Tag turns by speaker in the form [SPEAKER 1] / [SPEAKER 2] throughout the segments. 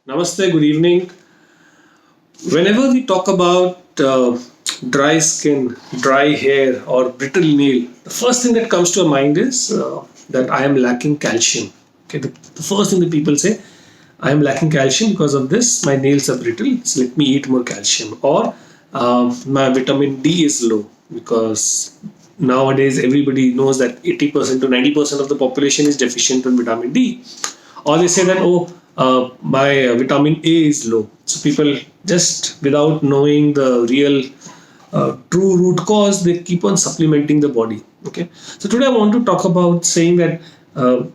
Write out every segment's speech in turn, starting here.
[SPEAKER 1] Namaste, good evening. Whenever we talk about dry skin, dry hair, or brittle nail, the first thing that comes to our mind is that I am lacking calcium. Okay, the first thing that people say, I am lacking calcium because of this, my nails are brittle, so let me eat more calcium. Or my vitamin D is low because nowadays everybody knows that 80% to 90% of the population is deficient in vitamin D, or they say that my vitamin A is low. So people just without knowing the real true root cause, they keep on supplementing the body. Okay, so today I want to talk about saying that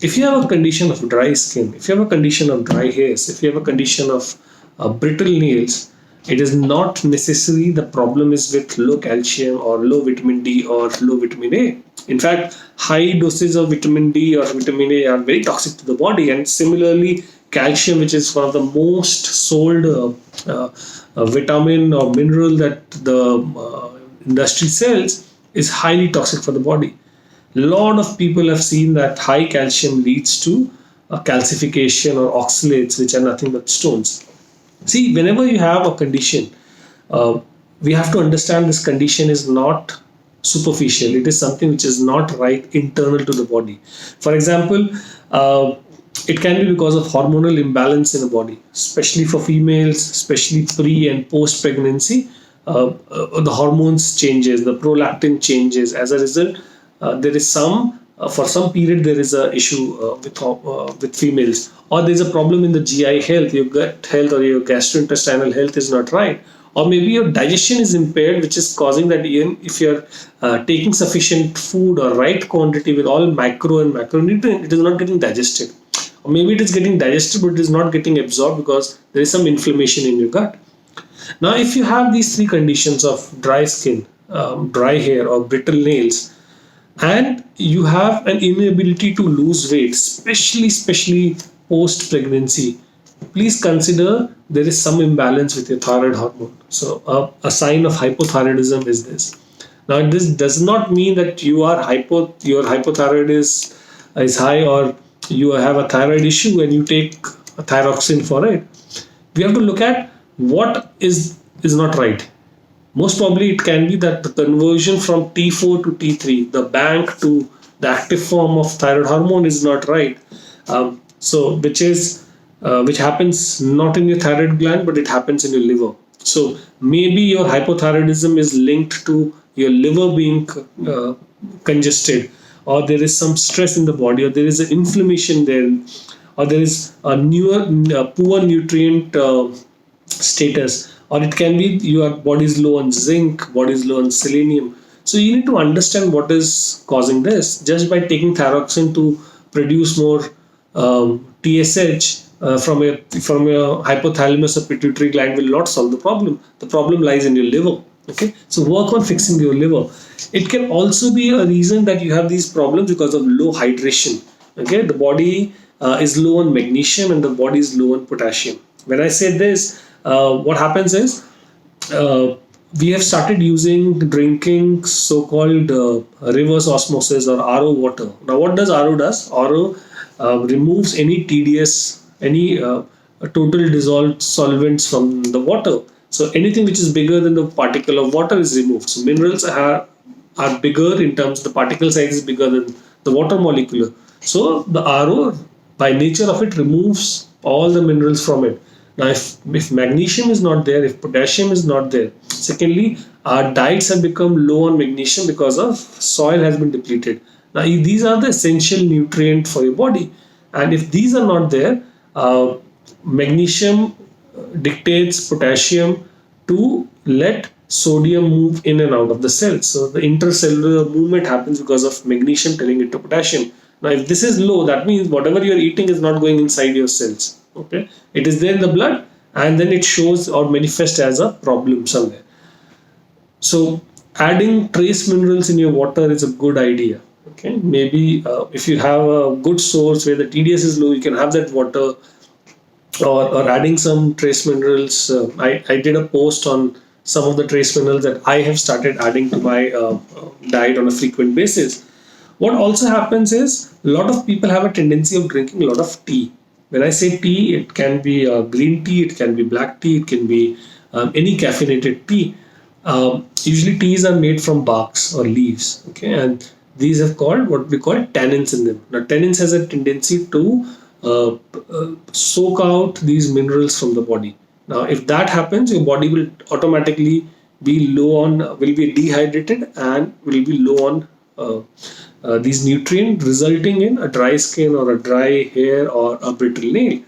[SPEAKER 1] if you have a condition of dry skin, if you have a condition of dry hairs, if you have a condition of brittle nails, it is not necessary the problem is with low calcium or low vitamin D or low vitamin A. In fact, high doses of vitamin D or vitamin A are very toxic to the body, and similarly, calcium, which is one of the most sold vitamin or mineral that the industry sells, is highly toxic for the body. A lot of people have seen that high calcium leads to calcification or oxalates, which are nothing but stones. See, whenever you have a condition, uh, we have to understand this condition is not superficial. It is something which is not right internal to the body. For example, uh, it can be because of hormonal imbalance in the body, especially for females, especially pre and post pregnancy. The hormones changes, the prolactin changes. As a result, there is some for some period there is a issue with females, or there is a problem in the GI health, your gut health or your gastrointestinal health is not right, or maybe your digestion is impaired, which is causing that even if you're taking sufficient food or right quantity with all micro and macronutrient, it is not getting digested, or maybe it is getting digested but it is not getting absorbed because there is some inflammation in your gut. Now, if you have these three conditions of dry skin, dry hair, or brittle nails, and you have an inability to lose weight, especially post pregnancy, please consider there is some imbalance with your thyroid hormone. So a sign of hypothyroidism is this. Now this does not mean that your hypothyroid is high, or you have a thyroid issue and you take a thyroxine for it. We have to look at what is not right. Most probably, it can be that the conversion from T4 to T3, the bank to the active form of thyroid hormone, is not right. So, which happens not in your thyroid gland, but it happens in your liver. So, maybe your hypothyroidism is linked to your liver being congested, or there is some stress in the body, or there is an inflammation there, or there is a poor nutrient status, or it can be your body is low on zinc, body is low on selenium. So you need to understand what is causing this. Just by taking thyroxine to produce more TSH from your hypothalamus or pituitary gland will not solve the problem. The problem lies in your liver. Okay, so work on fixing your liver. It can also be a reason that you have these problems because of low hydration. Okay, the body is low on magnesium and the body is low on potassium. When I say this, what happens is we have started drinking so-called reverse osmosis or RO water. Now, what does RO does? RO removes any TDS, any total dissolved solvents from the water. So anything which is bigger than the particle of water is removed. So minerals are bigger in terms, the particle size is bigger than the water molecule. So the RO, by nature of it, removes all the minerals from it. Now, if magnesium is not there, if potassium is not there, secondly, our diets have become low on magnesium because of soil has been depleted. Now, these are the essential nutrient for your body, and if these are not there, magnesium dictates potassium to let sodium move in and out of the cells. So the intercellular movement happens because of magnesium telling it to potassium. Now, if this is low, that means whatever you're eating is not going inside your cells. Okay, it is there in the blood, and then it shows or manifests as a problem somewhere. So, adding trace minerals in your water is a good idea. Okay, maybe if you have a good source where the TDS is low, you can have that water, or adding some trace minerals. I did a post on some of the trace minerals that I have started adding to my diet on a frequent basis. What also happens is a lot of people have a tendency of drinking a lot of tea. When I say tea, it can be green tea, it can be black tea, it can be any caffeinated tea. Usually teas are made from barks or leaves, okay, and these have called what we call tannins in them. Now tannins has a tendency to soak out these minerals from the body. Now if that happens, your body will automatically be low on, will be dehydrated and will be low on these nutrients, resulting in a dry skin or a dry hair or a brittle nail.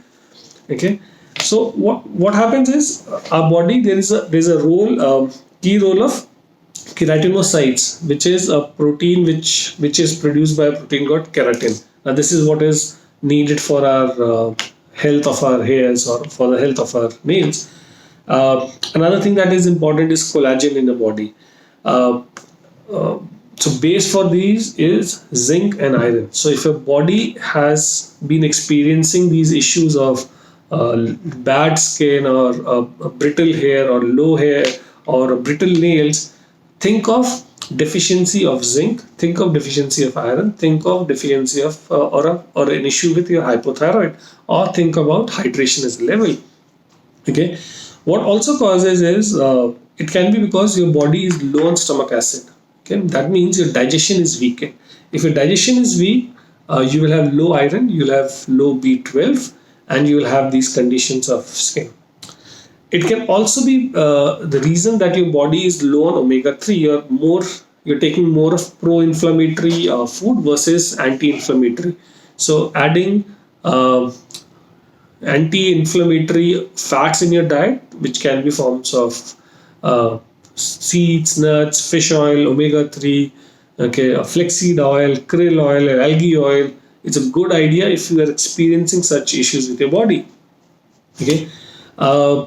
[SPEAKER 1] Okay, so what happens is our body, there is a role, key role of keratinocytes, which is a protein which is produced by a protein called keratin. Now this is what is needed for our health of our hairs or for the health of our nails. Another thing that is important is collagen in the body. Uh, uh, so base for these is zinc and iron. So if your body has been experiencing these issues of bad skin or brittle hair or low hair or brittle nails, think of deficiency of zinc, think of deficiency of iron, think of deficiency of or an issue with your hypothyroid, or think about hydration as a level. Okay, what also causes is it can be because your body is low on stomach acid. Okay, that means your digestion is weakened. If your digestion is weak, you will have low iron, you will have low B12, and you will have these conditions of skin. It can also be the reason that your body is low on omega 3. You're taking more of pro-inflammatory food versus anti-inflammatory. So adding uh, anti-inflammatory fats in your diet, which can be forms of seeds, nuts, fish oil, omega 3, okay, flaxseed oil, krill oil, and algae oil. It's a good idea if you are experiencing such issues with your body. Okay. Uh,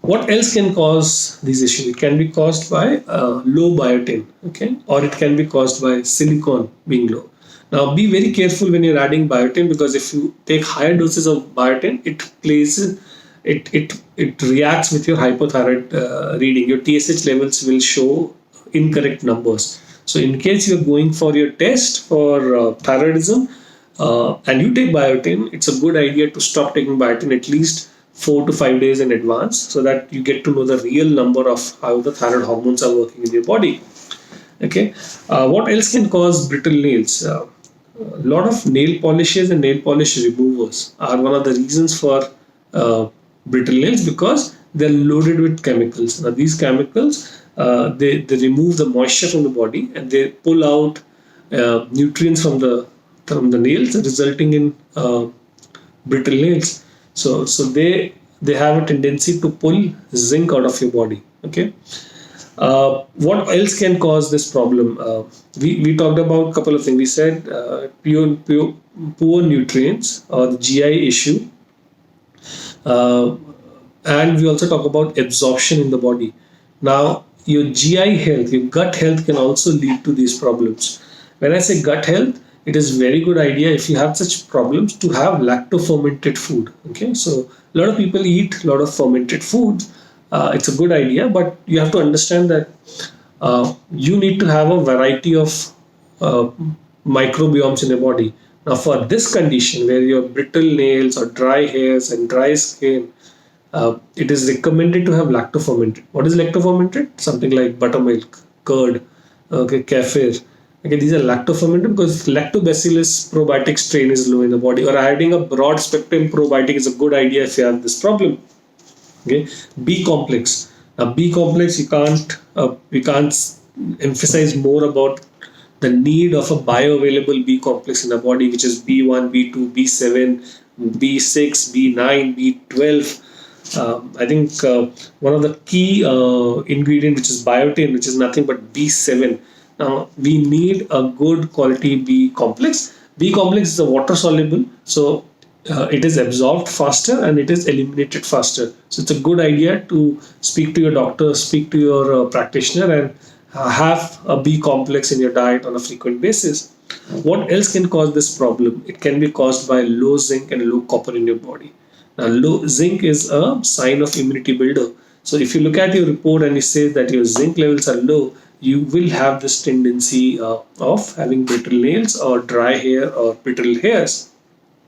[SPEAKER 1] what else can cause these issues? It can be caused by low biotin, okay, or it can be caused by silicon being low. Now, be very careful when you're adding biotin, because if you take higher doses of biotin, it reacts with your hypothyroid reading. Your TSH levels will show incorrect numbers. So, in case you're going for your test for thyroidism, and you take biotin, it's a good idea to stop taking biotin at least 4 to 5 days in advance, so that you get to know the real number of how the thyroid hormones are working in your body. Okay, what else can cause brittle nails? A lot of nail polishes and nail polish removers are one of the reasons for brittle nails, because they're loaded with chemicals. Now, these chemicals, they remove the moisture from the body and they pull out nutrients from the nails, resulting in brittle nails. So they have a tendency to pull zinc out of your body. Okay. What else can cause this problem? We talked about a couple of things. We said poor nutrients or the GI issue, uh, and we also talk about absorption in the body. Now, your GI health, your gut health can also lead to these problems. When I say gut health, it is very good idea if you have such problems to have lacto fermented food. Okay, so a lot of people eat a lot of fermented food. It's a good idea, but you have to understand that you need to have a variety of uh, microbiomes in your body. Now, for this condition where you have brittle nails or dry hairs and dry skin, it is recommended to have lacto fermented. What is lacto fermented? Something like buttermilk, curd, okay, kefir. Okay, these are lacto fermented because lactobacillus probiotic strain is low in the body, or adding a broad spectrum probiotic is a good idea if you have this problem. Okay, B complex. Now, B complex, we can't emphasize more about the need of a bioavailable B complex in the body, which is B1, B2, B7, B6, B9, B12. I think one of the key ingredient, which is biotin, which is nothing but B7. Now, we need a good quality B complex. B complex is a water soluble, so it is absorbed faster and it is eliminated faster. So it's a good idea to speak to your doctor, speak to your practitioner, and have a B complex in your diet on a frequent basis. What else can cause this problem? It can be caused by low zinc and low copper in your body. Now, low zinc is a sign of immunity builder. So if you look at your report and it says that your zinc levels are low, you will have this tendency of having brittle nails or dry hair or brittle hairs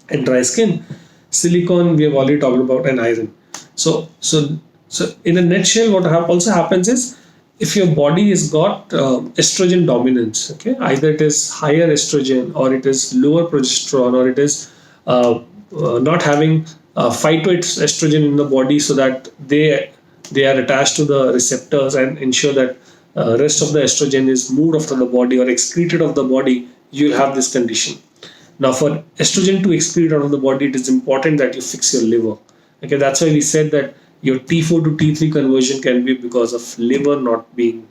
[SPEAKER 1] and dry skin. Silicon we have already talked about, and iron. So in a nutshell, what also happens is, if your body has got estrogen dominance, okay, either it is higher estrogen or it is lower progesterone, or it is not having phytoestrogen in the body, so that they are attached to the receptors and ensure that rest of the estrogen is moved off to the body or excreted of the body, you will have this condition. Now, for estrogen to excrete out of the body, it is important that you fix your liver. Okay, that's why we said that your T4 to T3 conversion can be because of liver not being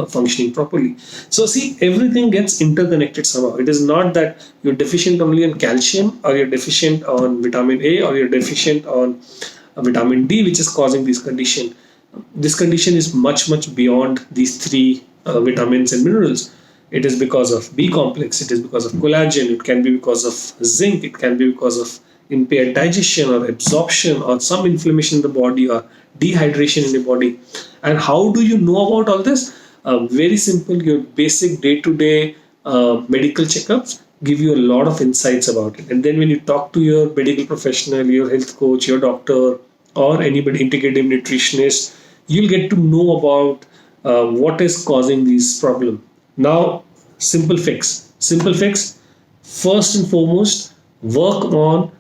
[SPEAKER 1] functioning properly. So, see, everything gets interconnected somehow. It is not that you're deficient only on calcium, or you're deficient on vitamin A, or you're deficient on vitamin D, which is causing this condition. This condition is much beyond these three vitamins and minerals. It is because of B complex, it is because of collagen, it can be because of zinc, it can be because of impaired digestion or absorption or some inflammation in the body or dehydration in the body. And how do you know about all this? Very simple, your basic day-to-day medical checkups give you a lot of insights about it. And then when you talk to your medical professional, your health coach, your doctor, or anybody, integrative nutritionist, you'll get to know about what is causing these problems. Now, simple fix. Simple fix. First and foremost, work on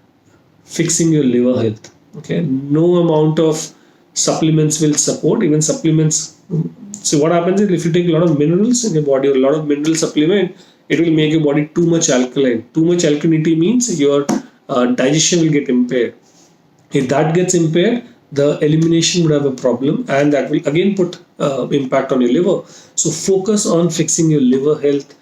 [SPEAKER 1] fixing your liver health. Okay. No amount of supplements will support. Even supplements. So what happens is, if you take a lot of minerals in your body or a lot of mineral supplement, it will make your body too much alkaline. Too much alkalinity means your digestion will get impaired. If that gets impaired, the elimination would have a problem, and that will again put impact on your liver. So focus on fixing your liver health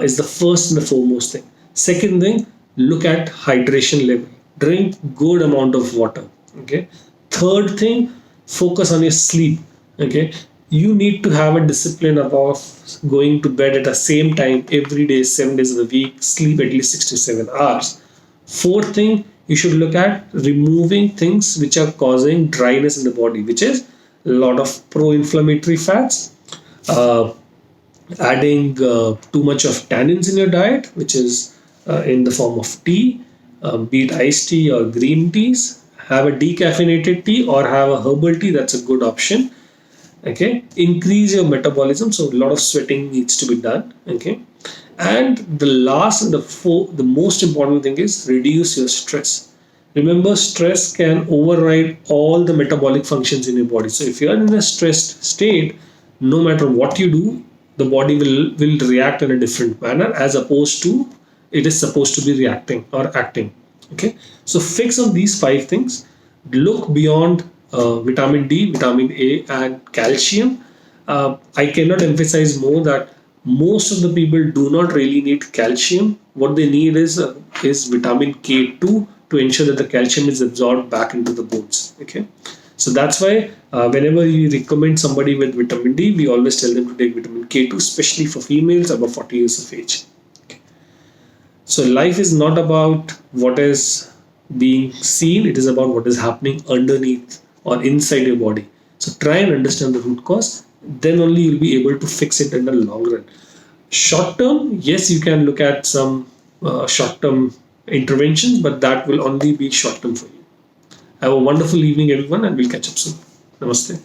[SPEAKER 1] is the first and the foremost thing. Second thing, look at hydration level. Drink good amount of water. Okay. Third thing, focus on your sleep. Okay. You need to have a discipline about going to bed at the same time every day, 7 days of the week. Sleep at least 6 to 7 hours. Fourth thing, you should look at removing things which are causing dryness in the body, which is a lot of pro-inflammatory fats, uh, adding too much of tannins in your diet, which is in the form of tea, be it iced tea or green teas. Have a decaffeinated tea or have a herbal tea, that's a good option. Okay, increase your metabolism, so a lot of sweating needs to be done. Okay, and the last and the most important thing is reduce your stress. Remember, stress can override all the metabolic functions in your body. So if you are in a stressed state, no matter what you do, the body will react in a different manner, as opposed to it is supposed to be reacting or acting. Okay, so fix on these five things. Look beyond vitamin D, vitamin A, and calcium. I cannot emphasize more that most of the people do not really need calcium. What they need is vitamin K2 to ensure that the calcium is absorbed back into the bones. Okay, so that's why whenever we recommend somebody with vitamin D, we always tell them to take vitamin K2, especially for females above 40 years of age. So life is not about what is being seen, it is about what is happening underneath or inside your body. So try and understand the root cause, then only you'll be able to fix it in the long run. Short term, yes, you can look at some short term interventions, but that will only be short term for you. Have a wonderful evening, everyone, and we'll catch up soon. Namaste.